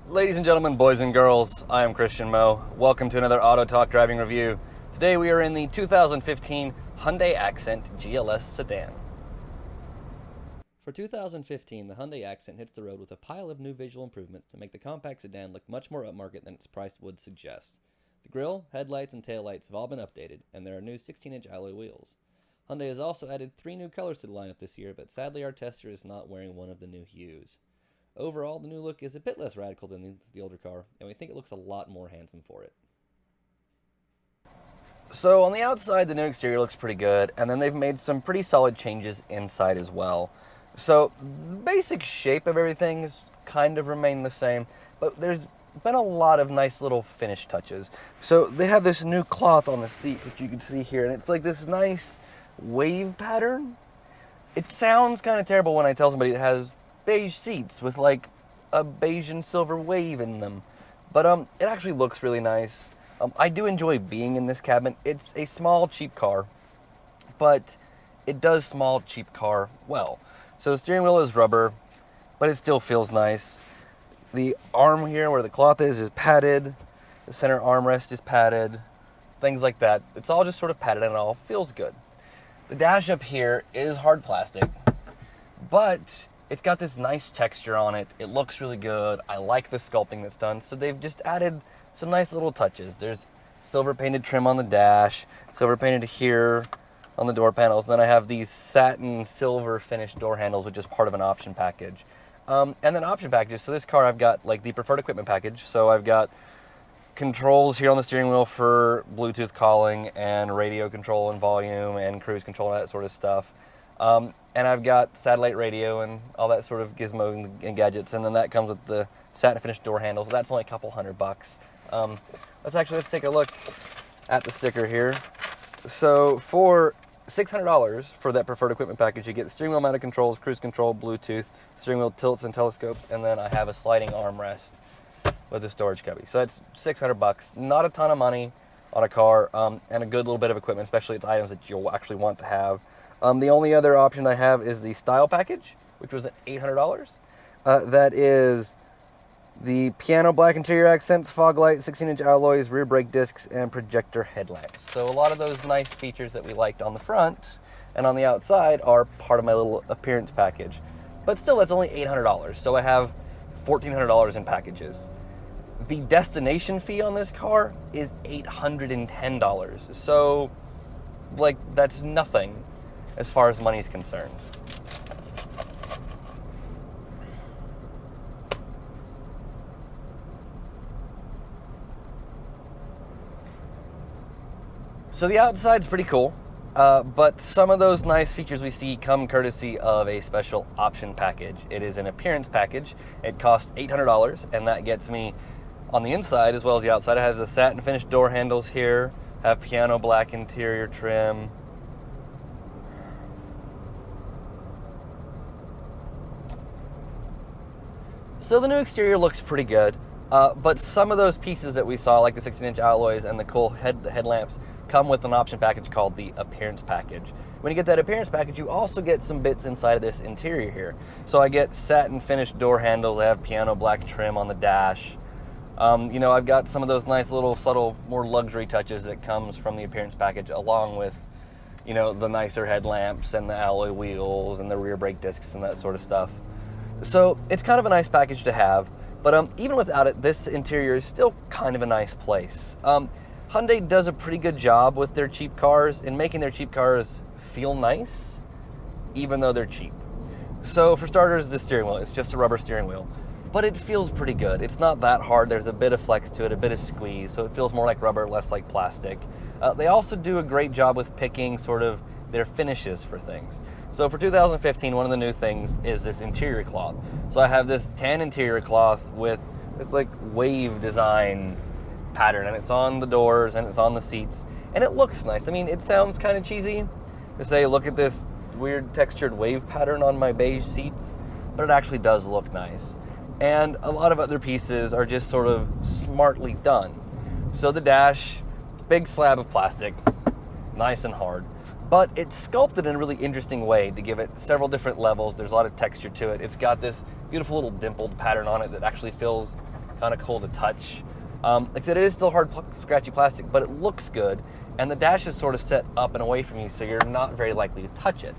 Ladies and gentlemen, boys and girls, I am Christian Moe. Welcome to another Auto Talk driving review. Today we are in the 2015 Hyundai Accent GLS sedan. For 2015, the Hyundai Accent hits the road with a pile of new visual improvements to make the compact sedan look much more upmarket than its price would suggest. The grille, headlights, and taillights have all been updated, and there are new 16-inch alloy wheels. Hyundai has also added 3 new colors to the lineup this year, but sadly our tester is not wearing one of the new hues. Overall, the new look is a bit less radical than the older car, and we think it looks a lot more handsome for it. So on the outside, the new exterior looks pretty good, and then they've made some pretty solid changes inside as well. So the basic shape of everything has kind of remained the same, but there's been a lot of nice little finish touches. So they have this new cloth on the seat, which you can see here, and it's like this nice wave pattern. It sounds kind of terrible when I tell somebody it has beige seats with like a beige and silver wave in them, but it actually looks really nice. I do enjoy being in this cabin. It's a small, cheap car, but it does small, cheap car well. So the steering wheel is rubber, but it still feels nice. The arm here where the cloth is padded. The center armrest is padded. Things like that. It's all just sort of padded and it all feels good. The dash up here is hard plastic, but it's got this nice texture on it. It looks really good. I like the sculpting that's done. So they've just added some nice little touches. There's silver painted trim on the dash, silver painted here on the door panels. Then I have these satin silver finished door handles, which is part of an option package. And then option packages. So this car, I've got like the preferred equipment package. So I've got controls here on the steering wheel for Bluetooth calling and radio control and volume and cruise control and that sort of stuff. And I've got satellite radio and all that sort of gizmo and gadgets, and then that comes with the satin finished door handles. That's only a couple $100. Let's take a look at the sticker here. So for $600 for that preferred equipment package, you get the steering wheel mounted controls, cruise control, Bluetooth, steering wheel tilts and telescopes, and then I have a sliding armrest with a storage cubby. So that's $600. Not a ton of money on a car, and a good little bit of equipment, especially it's items that you'll actually want to have. The only other option I have is the style package, which was at $800. That is the piano black interior accents, fog light, 16-inch alloys, rear brake discs, and projector headlamps. So a lot of those nice features that we liked on the front and on the outside are part of my little appearance package. But still, that's only $800. So I have $1,400 in packages. The destination fee on this car is $810. So, like, that's nothing as far as money is concerned. So the outside's pretty cool, but some of those nice features we see come courtesy of a special option package. It is an appearance package. It costs $800, and that gets me on the inside as well as the outside. It has the satin finished door handles here, have piano black interior trim. So the new exterior looks pretty good, but some of those pieces that we saw, like the 16-inch alloys and the cool headlamps, come with an option package called the appearance package. When you get that appearance package, you also get some bits inside of this interior here. So I get satin finished door handles. I have piano black trim on the dash. I've got some of those nice little subtle, more luxury touches that comes from the appearance package, along with, the nicer headlamps and the alloy wheels and the rear brake discs and that sort of stuff. So it's kind of a nice package to have, but even without it, this interior is still kind of a nice place. Hyundai does a pretty good job with their cheap cars in making their cheap cars feel nice, even though they're cheap. So for starters, the steering wheel, it's just a rubber steering wheel, but it feels pretty good. It's not that hard. There's a bit of flex to it, a bit of squeeze, so it feels more like rubber, less like plastic. They also do a great job with picking sort of their finishes for things. So for 2015, one of the new things is this interior cloth. So I have this tan interior cloth with this like wave design pattern, and it's on the doors and it's on the seats, and it looks nice. I mean, it sounds kind of cheesy to say, look at this weird textured wave pattern on my beige seats, but it actually does look nice. And a lot of other pieces are just sort of smartly done. So the dash, big slab of plastic, nice and hard. But it's sculpted in a really interesting way to give it several different levels. There's a lot of texture to it. It's got this beautiful little dimpled pattern on it that actually feels kind kind of cool to touch. Like I said, it is still hard, scratchy plastic, but it looks good. And the dash is sort of set up and away from you, so you're not very likely to touch it.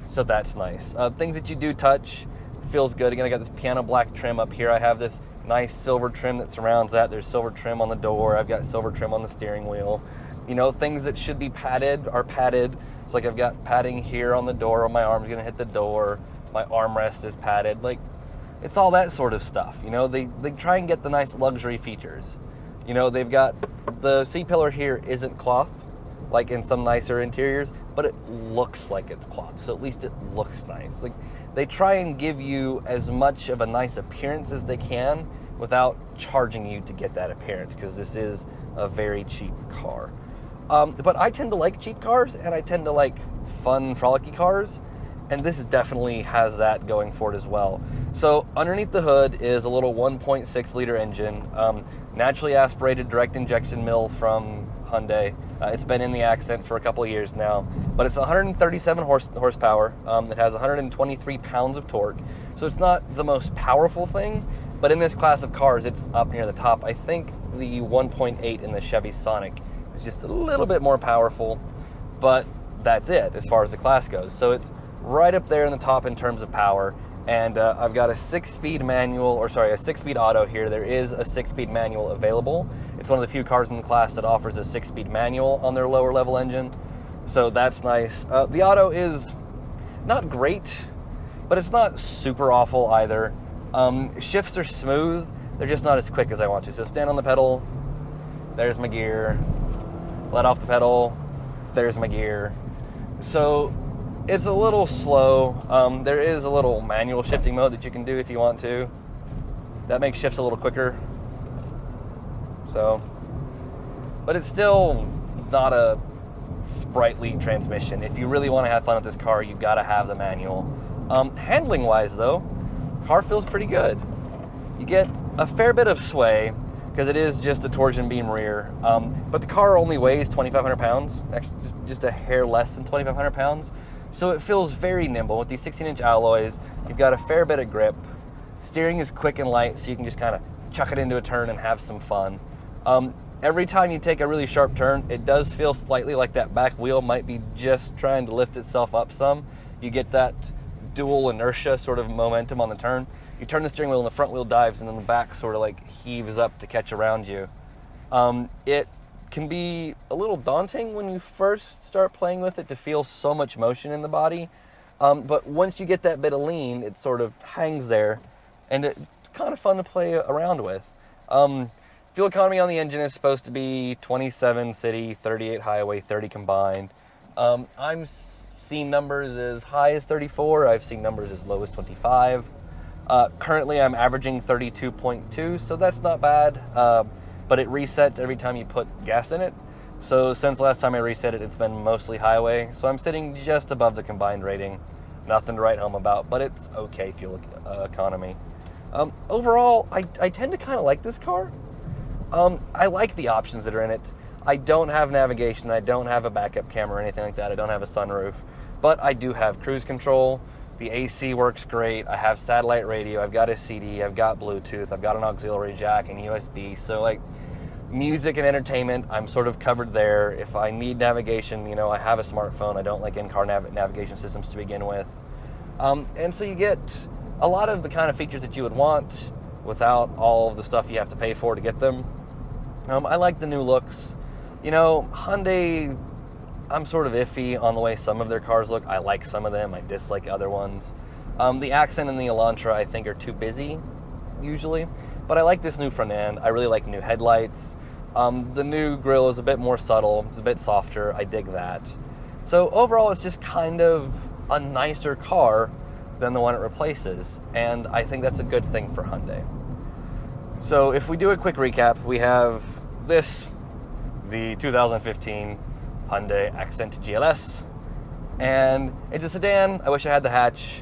So that's nice. Things that you do touch, feels good. Again, I got this piano black trim up here. I have this nice silver trim that surrounds that. There's silver trim on the door. I've got silver trim on the steering wheel. You know, things that should be padded are padded. So like I've got padding here on the door, my arm's gonna hit the door. My armrest is padded. Like, it's all that sort of stuff. You know, they try and get the nice luxury features. You know, they've got the C-pillar here isn't cloth, like in some nicer interiors, but it looks like it's cloth, so at least it looks nice. Like, they try and give you as much of a nice appearance as they can without charging you to get that appearance, because this is a very cheap car. But I tend to like cheap cars, and I tend to like fun, frolicky cars, and this definitely has that going for it as well. So underneath the hood is a little 1.6 liter engine, naturally aspirated direct injection mill from Hundai. It's been in the accent for a couple of years now, but it's 137 horsepower. It has 123 pounds of torque, so it's not the most powerful thing, but in this class of cars, it's up near the top. I think the 1.8 in the Chevy Sonic is just a little bit more powerful, but that's it as far as the class goes. So it's right up there in the top in terms of power. And I've got a 6-speed auto here. There is a 6-speed manual available. It's one of the few cars in the class that offers a 6-speed manual on their lower level engine. So that's nice. The auto is not great, but it's not super awful either. Shifts are smooth. They're just not as quick as I want to. So stand on the pedal, there's my gear. Let off the pedal, there's my gear. So it's a little slow. There is a little manual shifting mode that you can do if you want to. That makes shifts a little quicker. So, but it's still not a sprightly transmission. If you really want to have fun with this car, you've got to have the manual. Handling wise though, car feels pretty good. You get a fair bit of sway because it is just a torsion beam rear, but the car only weighs 2,500 pounds, actually just a hair less than 2,500 pounds. So it feels very nimble. With these 16-inch alloys, you've got a fair bit of grip. Steering is quick and light, so you can just kind of chuck it into a turn and have some fun. Every time you take a really sharp turn, it does feel slightly like that back wheel might be just trying to lift itself up some. You get that dual inertia sort of momentum on the turn. You turn the steering wheel and the front wheel dives, and then the back sort of like heaves up to catch around you. It can be a little daunting when you first start playing with it to feel so much motion in the body, but once you get that bit of lean, it sort of hangs there, and it's kind of fun to play around with. Fuel economy on the engine is supposed to be 27 city, 38 highway, 30 combined. I'm seeing numbers as high as 34. I've seen numbers as low as 25. Currently I'm averaging 32.2, so that's not bad. But it resets every time you put gas in it. So since last time I reset it, it's been mostly highway. So I'm sitting just above the combined rating. Nothing to write home about, but it's okay fuel economy. Overall, I tend to kind of like this car. I like the options that are in it. I don't have navigation, I don't have a backup camera or anything like that. I don't have a sunroof, but I do have cruise control. The AC works great. I have satellite radio, I've got a CD, I've got Bluetooth, I've got an auxiliary jack and USB. So like music and entertainment, I'm sort of covered there. If I need navigation, you know, I have a smartphone. I don't like in-car navigation systems to begin with. And so you get a lot of the kind of features that you would want without all of the stuff you have to pay for to get them. I like the new looks. You know, Hyundai, I'm sort of iffy on the way some of their cars look. I like some of them, I dislike other ones. The Accent and the Elantra I think are too busy, usually. But I like this new front end. I really like new headlights. The new grille is a bit more subtle. It's a bit softer. I dig that. So overall, it's just kind of a nicer car than the one it replaces. And I think that's a good thing for Hyundai. So if we do a quick recap, we have this, the 2015 Hyundai Accent GLS, and it's a sedan. I wish I had the hatch.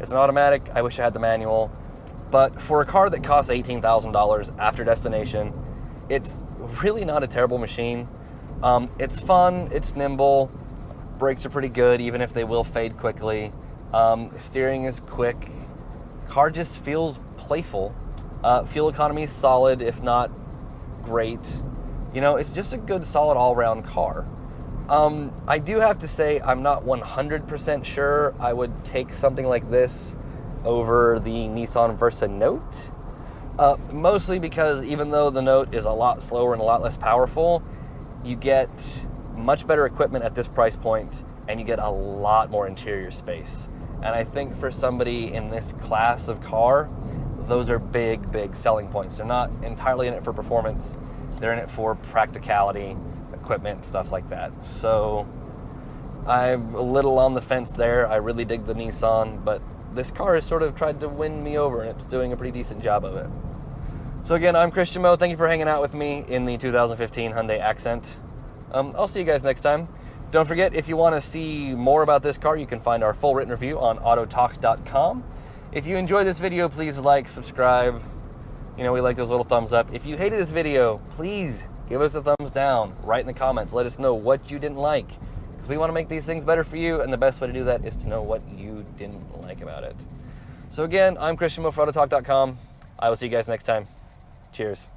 It's an automatic. I wish I had the manual. But for a car that costs $18,000 after destination, it's really not a terrible machine. It's fun, it's nimble, brakes are pretty good even if they will fade quickly. Steering is quick. Car just feels playful, Fuel economy is solid, if not great. You know, it's just a good, solid all-around car. I do have to say I'm not 100% sure I would take something like this over the Nissan Versa Note. Mostly because even though the Note is a lot slower and a lot less powerful, you get much better equipment at this price point, and you get a lot more interior space. And I think for somebody in this class of car, those are big, big selling points. They're not entirely in it for performance. They're in it for practicality, equipment, stuff like that. So I'm a little on the fence there. I really dig the Nissan, but this car has sort of tried to win me over, and it's doing a pretty decent job of it. So again, I'm Christian Mo. Thank you for hanging out with me in the 2015 Hyundai Accent. I'll see you guys next time. Don't forget, if you want to see more about this car, you can find our full written review on AutoTalk.com. If you enjoyed this video, please like, subscribe. You know, we like those little thumbs up. If you hated this video, please give us a thumbs down. Write in the comments. Let us know what you didn't like, because we want to make these things better for you, and the best way to do that is to know what you didn't like about it. So again, I'm Christian Mo for AutoTalk.com. I will see you guys next time. Cheers.